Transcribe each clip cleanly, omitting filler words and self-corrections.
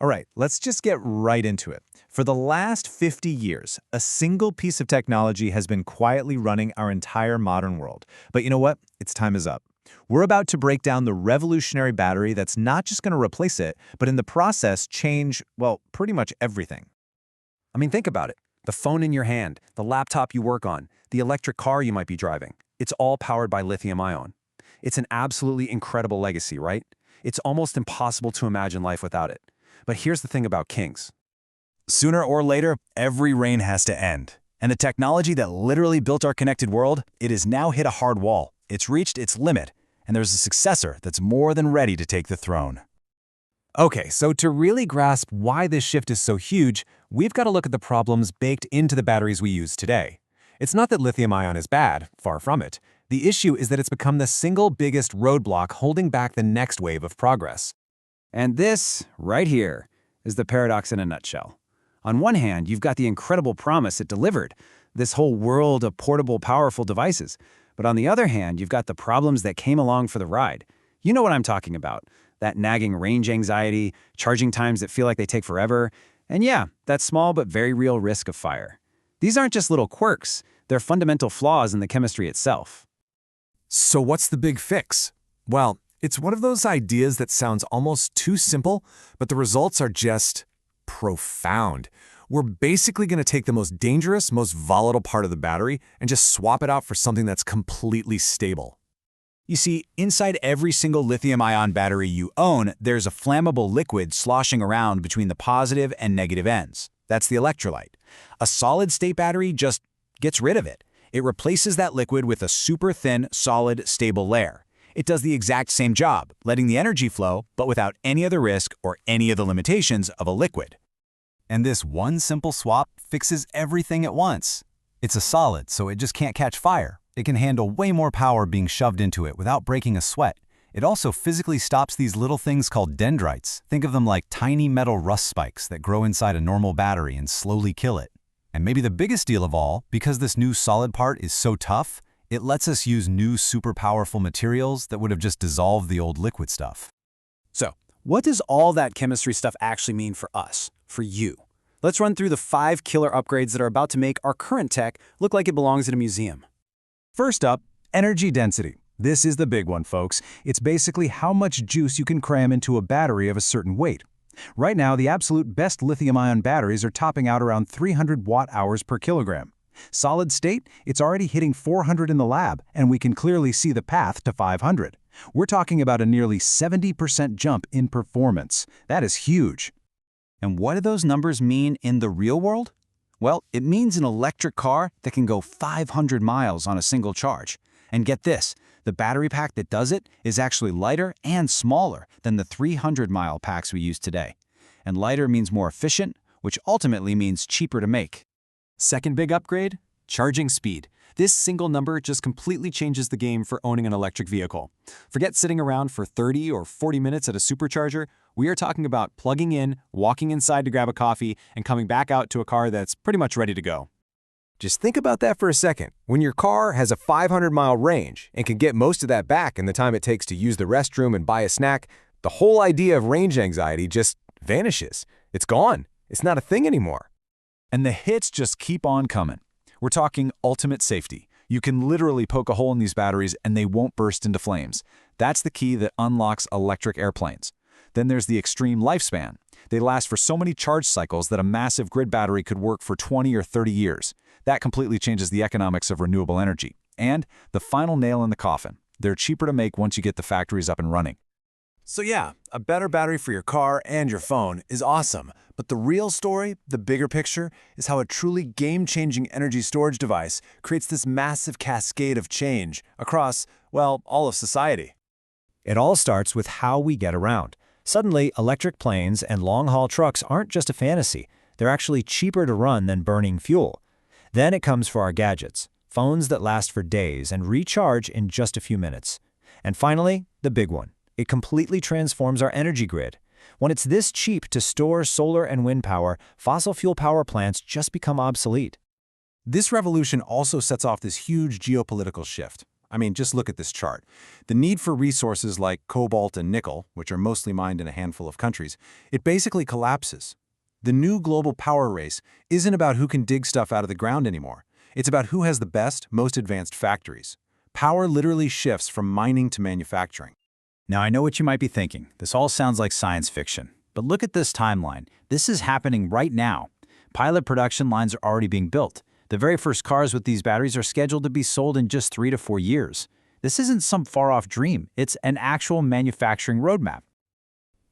All right, let's just get right into it. For the last 50 years, a single piece of technology has been quietly running our entire modern world. But you know what? Its time is up. We're about to break down the revolutionary battery that's not just going to replace it, but in the process change, well, pretty much everything. I mean, think about it. The phone in your hand, the laptop you work on, the electric car you might be driving. It's all powered by lithium-ion. It's an absolutely incredible legacy, right? It's almost impossible to imagine life without it. But here's the thing about Kings. Sooner or later, every reign has to end. And the technology that literally built our connected world, it has now hit a hard wall. It's reached its limit, and there's a successor that's more than ready to take the throne. Okay, so to really grasp why this shift is so huge, we've got to look at the problems baked into the batteries we use today. It's not that lithium-ion is bad, far from it. The issue is that it's become the single biggest roadblock holding back the next wave of progress. And this, right here, is the paradox in a nutshell. On one hand, you've got the incredible promise it delivered, this whole world of portable, powerful devices. But on the other hand, you've got the problems that came along for the ride. You know what I'm talking about. That nagging range anxiety, charging times that feel like they take forever, and yeah, that small but very real risk of fire. These aren't just little quirks, they're fundamental flaws in the chemistry itself. So what's the big fix? Well, it's one of those ideas that sounds almost too simple, but the results are just profound. We're basically going to take the most dangerous, most volatile part of the battery and just swap it out for something that's completely stable. You see, inside every single lithium-ion battery you own, there's a flammable liquid sloshing around between the positive and negative ends. That's the electrolyte. A solid-state battery just gets rid of it. It replaces that liquid with a super thin, solid, stable layer. It does the exact same job, letting the energy flow, but without any of the risk or any of the limitations of a liquid. And this one simple swap fixes everything at once. It's a solid, so it just can't catch fire. It can handle way more power being shoved into it without breaking a sweat. It also physically stops these little things called dendrites. Think of them like tiny metal rust spikes that grow inside a normal battery and slowly kill it. And maybe the biggest deal of all, because this new solid part is so tough, it lets us use new super powerful materials that would have just dissolved the old liquid stuff. So, what does all that chemistry stuff actually mean for us, for you? Let's run through the 5 killer upgrades that are about to make our current tech look like it belongs in a museum. First up, energy density. This is the big one, folks. It's basically how much juice you can cram into a battery of a certain weight. Right now, the absolute best lithium-ion batteries are topping out around 300 watt-hours per kilogram. Solid state, it's already hitting 400 in the lab, and we can clearly see the path to 500. We're talking about a nearly 70% jump in performance. That is huge. And what do those numbers mean in the real world? Well, it means an electric car that can go 500 miles on a single charge. And get this, the battery pack that does it is actually lighter and smaller than the 300-mile packs we use today. And lighter means more efficient, which ultimately means cheaper to make. Second big upgrade, charging speed. This single number just completely changes the game for owning an electric vehicle. Forget sitting around for 30 or 40 minutes at a supercharger. We are talking about plugging in, walking inside to grab a coffee, and coming back out to a car that's pretty much ready to go. Just think about that for a second. When your car has a 500-mile range and can get most of that back in the time it takes to use the restroom and buy a snack, the whole idea of range anxiety just vanishes. It's gone. It's not a thing anymore. And the hits just keep on coming. We're talking ultimate safety. You can literally poke a hole in these batteries and they won't burst into flames. That's the key that unlocks electric airplanes. Then there's the extreme lifespan. They last for so many charge cycles that a massive grid battery could work for 20 or 30 years. That completely changes the economics of renewable energy. And the final nail in the coffin. They're cheaper to make once you get the factories up and running. So yeah, a better battery for your car and your phone is awesome. But the real story, the bigger picture, is how a truly game-changing energy storage device creates this massive cascade of change across, well, all of society. It all starts with how we get around. Suddenly, electric planes and long-haul trucks aren't just a fantasy. They're actually cheaper to run than burning fuel. Then it comes for our gadgets, phones that last for days and recharge in just a few minutes. And finally, the big one. It completely transforms our energy grid. When it's this cheap to store solar and wind power, fossil fuel power plants just become obsolete. This revolution also sets off this huge geopolitical shift. I mean, just look at this chart. The need for resources like cobalt and nickel, which are mostly mined in a handful of countries, it basically collapses. The new global power race isn't about who can dig stuff out of the ground anymore. It's about who has the best, most advanced factories. Power literally shifts from mining to manufacturing. Now, I know what you might be thinking. This all sounds like science fiction. But look at this timeline. This is happening right now. Pilot production lines are already being built. The very first cars with these batteries are scheduled to be sold in just 3 to 4 years. This isn't some far-off dream. It's an actual manufacturing roadmap.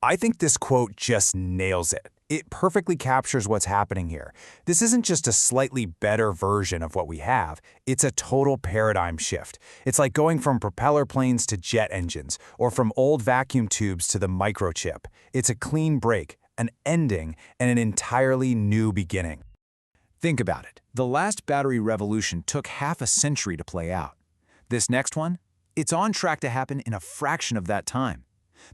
I think this quote just nails it. It perfectly captures what's happening here. This isn't just a slightly better version of what we have. It's a total paradigm shift. It's like going from propeller planes to jet engines, or from old vacuum tubes to the microchip. It's a clean break, an ending, and an entirely new beginning. Think about it. The last battery revolution took half a century to play out. This next one, it's on track to happen in a fraction of that time.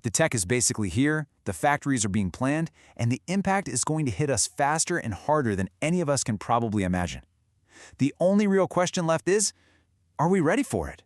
The tech is basically here, the factories are being planned, and the impact is going to hit us faster and harder than any of us can probably imagine. The only real question left is, are we ready for it?